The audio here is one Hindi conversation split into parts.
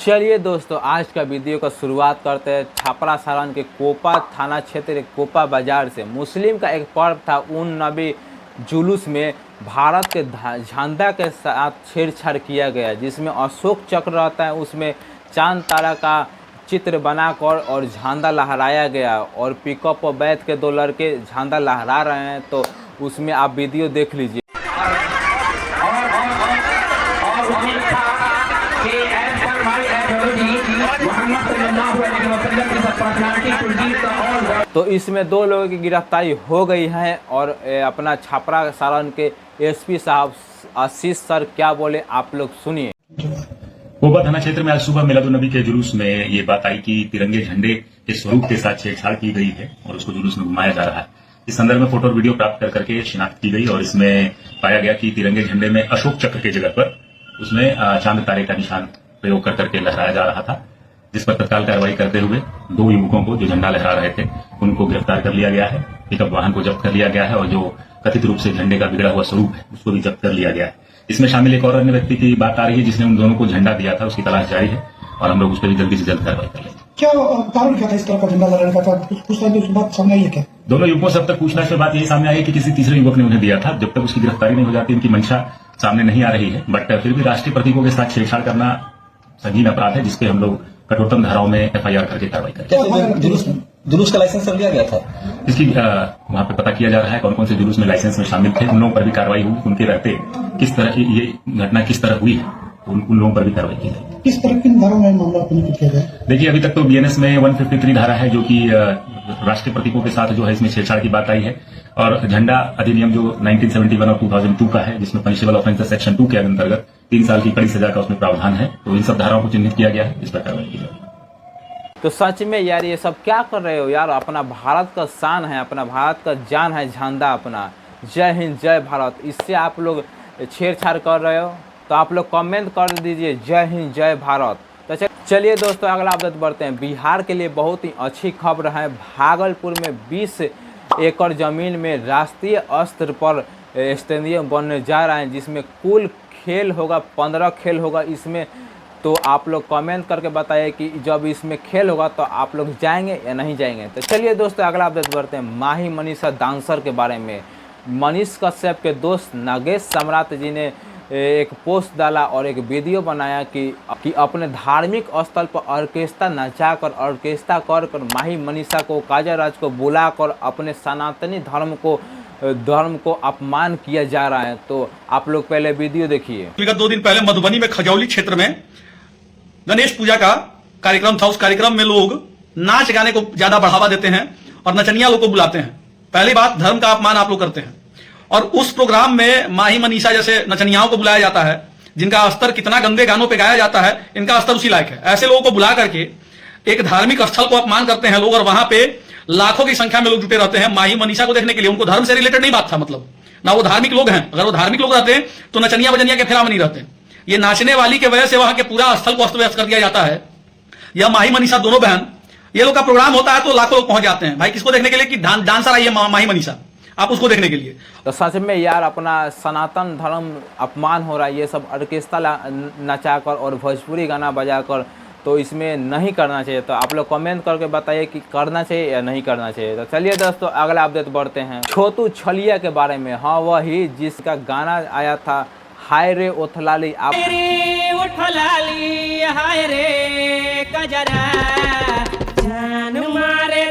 चलिए दोस्तों, आज का वीडियो का शुरुआत करते हैं छपरा सारण के कोपा थाना क्षेत्र के कोपा बाजार से। मुस्लिम का एक पर्व था उन नबी जुलूस में भारत के झंडा के साथ छेड़छाड़ किया गया, जिसमें अशोक चक्र रहता है, उसमें चांद तारा का चित्र बनाकर और झंडा लहराया गया और पिकअप पर बैठ के दो लड़के झंडा लहरा रहे हैं। तो उसमें आप वीडियो देख लीजिए। तो इसमें दो लोगों की गिरफ्तारी हो गई है और अपना छपरा सारण के एसपी साहब आशीष सर क्या बोले आप लोग सुनिए। कोपा थाना क्षेत्र में आज सुबह मिलादुन्नबी के जुलूस में ये बात आई कि तिरंगे झंडे के स्वरूप के साथ छेड़छाड़ की गई है और उसको जुलूस में घुमाया जा रहा है। इस संदर्भ में फोटो और वीडियो प्राप्त करके शिनाख्त की गई और इसमें पाया गया कि तिरंगे झंडे में अशोक चक्र की जगह पर उसमें चांद तारे का निशान प्रयोग कर करके लहराया जा रहा था, जिस पर तत्काल कार्रवाई करते हुए दो युवकों को जो झंडा लहरा रहे थे उनको गिरफ्तार कर लिया गया है। पिकअप वाहन को जब्त कर लिया गया है और जो कथित रूप से झंडे का बिगड़ा हुआ स्वरूप है उसको भी जब्त कर लिया गया है। इसमें शामिल एक और अन्य व्यक्ति की बात आ रही है जिसने उन दोनों को झंडा दिया था, उसकी तलाश जारी है और हम लोग उस पर भी जल्दी से जल्द कार्रवाई कर लेंगे। क्या कारण क्या था इस तरह का झंडा लहराने का? बात सामने आई है क्या? दोनों युवकों से अब तक पूछताछ में बात यही सामने आई है कि किसी तीसरे युवक ने उन्हें दिया था। जब तक उसकी गिरफ्तारी नहीं हो जाती उनकी मंशा सामने नहीं आ रही है, बट फिर भी राष्ट्रीय प्रतीकों के साथ छेड़छाड़ करना संगीन अपराध है, जिसपे हम लोग कठोरतम धाराओं में एफआईआर करके कार्रवाई करें। जुलूस का लाइसेंस सब लिया गया था, इसकी वहां पे पता किया जा रहा है कौन कौन से जुलूस में लाइसेंस में शामिल थे, उन लोगों पर भी कार्रवाई हुई। उनके रहते किस तरह ये घटना किस तरह हुई है उन लोगों पर भी कार्रवाई की जाएगी। किस तरह की धाराओं में मामला पंजीकृत किया गया? देखिए, अभी तक तो बीएनएस में 153 धारा है जो कि राष्ट्रीय प्रतीकों के साथ जो है इसमें छेड़छाड़ की बात आई है, और झंडा अधिनियम जो 1971 और 2002 का है जिसमें पनिशेबल ऑफेंस सेक्शन 2 के अंतर्गत 3 साल की कड़ी सजा का उसमें प्रावधान है। तो इन सब धाराओं को चिन्हित किया गया है, इस पर कार्रवाई की जाएगी। तो सच में यार ये सब क्या कर रहे हो यार? अपना भारत का शान है, अपना भारत का जान है झंडा अपना। जय हिंद जय भारत, इससे आप लोग छेड़छाड़ कर रहे हो तो आप लोग कमेंट कर दीजिए जय हिंद जय भारत। तो चलिए दोस्तों, अगला अपडेट बढ़ते हैं। बिहार के लिए बहुत ही अच्छी खबर है। भागलपुर में 20 एकड़ जमीन में राष्ट्रीय स्तर पर स्टेडियम बनने जा रहा है, जिसमें कुल खेल होगा 15 खेल होगा इसमें। तो आप लोग कमेंट करके बताइए कि जब इसमें खेल होगा तो आप लोग जाएंगे या नहीं जाएंगे। तो चलिए दोस्तों, अगला अपडेट बढ़ते हैं। माही मनीषा डांसर के बारे में। मनीष कश्यप के दोस्त नागेश सम्राट जी ने एक पोस्ट डाला और एक वीडियो बनाया कि अपने धार्मिक स्थल पर ऑर्केस्ट्रा नचाकर ऑर्केस्ट्रा कर माही मनीषा को काजाराज को बुलाकर अपने सनातनी धर्म को अपमान किया जा रहा है। तो आप लोग पहले वीडियो देखिए। विगत 2 दिन पहले मधुबनी में खजौली क्षेत्र में गणेश पूजा का कार्यक्रम था। उस कार्यक्रम में लोग नाच गाने को ज्यादा बढ़ावा देते हैं और नचनिया लोग को बुलाते हैं। पहली बात, धर्म का अपमान आप लोग करते हैं। और उस प्रोग्राम में माही मनीषा जैसे नचनियाओं को बुलाया जाता है जिनका स्तर कितना गंदे गानों पे गाया जाता है, इनका स्तर उसी लायक है। ऐसे लोगों को बुला करके एक धार्मिक स्थल को अपमान करते हैं लोग, और वहां पे लाखों की संख्या में लोग जुटे रहते हैं माही मनीषा को देखने के लिए। उनको धर्म से रिलेटेड नहीं बात था, मतलब ना वो धार्मिक लोग हैं। अगर वो धार्मिक लोग रहते हैं तो नचनिया बजनिया के फेरा में नहीं रहते। ये नाचने वाली के वजह से वहां के पूरा स्थल को अस्त व्यस्त कर दिया जाता है। यह माही मनीषा दोनों बहन, ये लोग का प्रोग्राम होता है तो लाखों लोग पहुंच जाते हैं। भाई किसको देखने के लिए? कि डांसर आई है माही मनीषा, आप उसको देखने के लिए। तो सच में यार अपना सनातन धर्म अपमान हो रहा है, ये सब ऑर्केस्ट्रा नचाकर और भोजपुरी गाना बजाकर। तो इसमें नहीं करना चाहिए। तो आप लोग कमेंट करके बताइए कि करना चाहिए या नहीं करना चाहिए। तो चलिए दोस्तों, अगला अपडेट बढ़ते हैं। छोटू छलिया के बारे में। हाँ, वही जिसका गाना आया था हाय रे ओथलाली। आप हाय रे कजरा जान मारे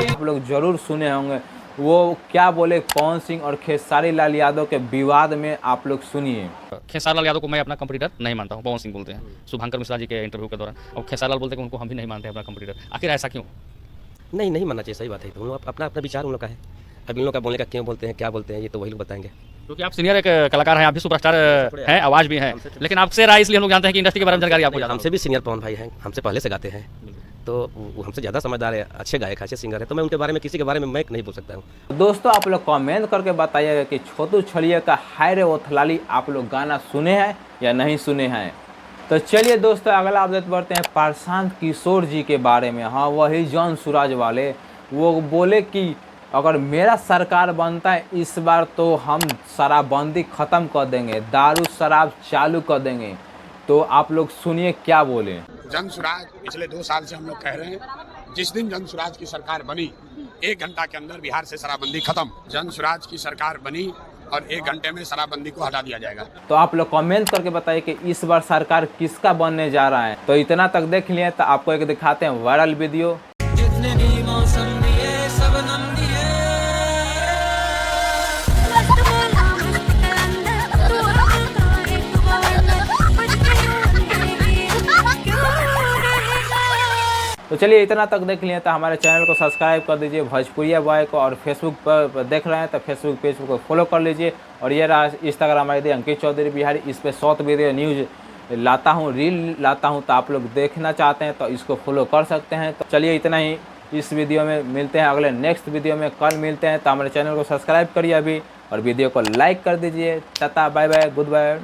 आप लोग जरूर सुने होंगे। वो क्या बोले पवन सिंह और खेसारी लाल यादव के विवाद में, आप लोग सुनिए। खेसारी लाल यादव को मैं अपना कंपटीटर नहीं मानता हूँ, पवन सिंह बोलते हैं शुभंकर मिश्रा जी के इंटरव्यू के दौरान, और खेसारी लाल बोलते हैं कि उनको हम भी नहीं मानते हैं अपना कंपटीटर। आखिर ऐसा क्यों? नहीं मानना चाहिए, सही बात है। तो अपना अपना विचार उन लोग का है। अब इन लोग का बोलने का क्यों बोलते हैं, क्या बोलते हैं, ये तो वही लोग बताएंगे। क्योंकि आप सीनियर एक कलाकार हैं, आप भी सुपरस्टार हैं, आवाज़ भी है, लेकिन आपसे राय इसलिए हम लोग जानते हैं कि इंडस्ट्री के बारे में जानकारी आपको ज़्यादा। हमसे भी सीनियर पवन भाई हैं, हमसे पहले से गाते हैं, तो वो हमसे ज़्यादा समझदार है, अच्छे गायक, अच्छे सिंगर है। तो मैं उनके बारे में किसी के बारे में मैं नहीं बोल सकता हूँ। दोस्तों, आप लोग कमेंट करके बताइएगा कि छोटू छलिया का हाय रे ओथलाली आप लोग गाना सुने हैं या नहीं सुने हैं। तो चलिए दोस्तों, अगला अपडेट बढ़ते हैं प्रशांत किशोर जी के बारे में। हाँ, वही जॉन सूरज वाले। वो बोले कि अगर मेरा सरकार बनता है इस बार तो हम शराबबंदी ख़त्म कर देंगे, दारू शराब चालू कर देंगे। तो आप लोग सुनिए क्या बोले। जन सुराज पिछले 2 साल से हम लोग कह रहे हैं, जिस दिन जन सुराज की सरकार बनी 1 घंटा के अंदर बिहार से शराबबंदी खत्म। जन सुराज की सरकार बनी और 1 घंटे में शराबबंदी को हटा दिया जाएगा। तो आप लोग कमेंट करके बताइए कि इस बार सरकार किसका बनने जा रहा है। तो इतना तक देख लिए तो आपको एक दिखाते हैं वायरल वीडियो। जितने भी मौसम दिए सब नम दिए। तो चलिए इतना तक देख लिए तो हमारे चैनल को सब्सक्राइब कर दीजिए भोजपुरिया बॉय को, और फेसबुक पर देख रहे हैं तो फेसबुक पेज को फॉलो कर लीजिए। और ये रहा इंस्टाग्राम ID अंकित चौधरी बिहारी, इस पर शॉर्ट वीडियो न्यूज़ लाता हूँ, रील लाता हूँ। तो आप लोग देखना चाहते हैं तो इसको फॉलो कर सकते हैं। तो चलिए इतना ही इस वीडियो में, मिलते हैं अगले नेक्स्ट वीडियो में, कल मिलते हैं। तो हमारे चैनल को सब्सक्राइब करिए अभी और वीडियो को लाइक कर दीजिए। Tata bye bye good bye.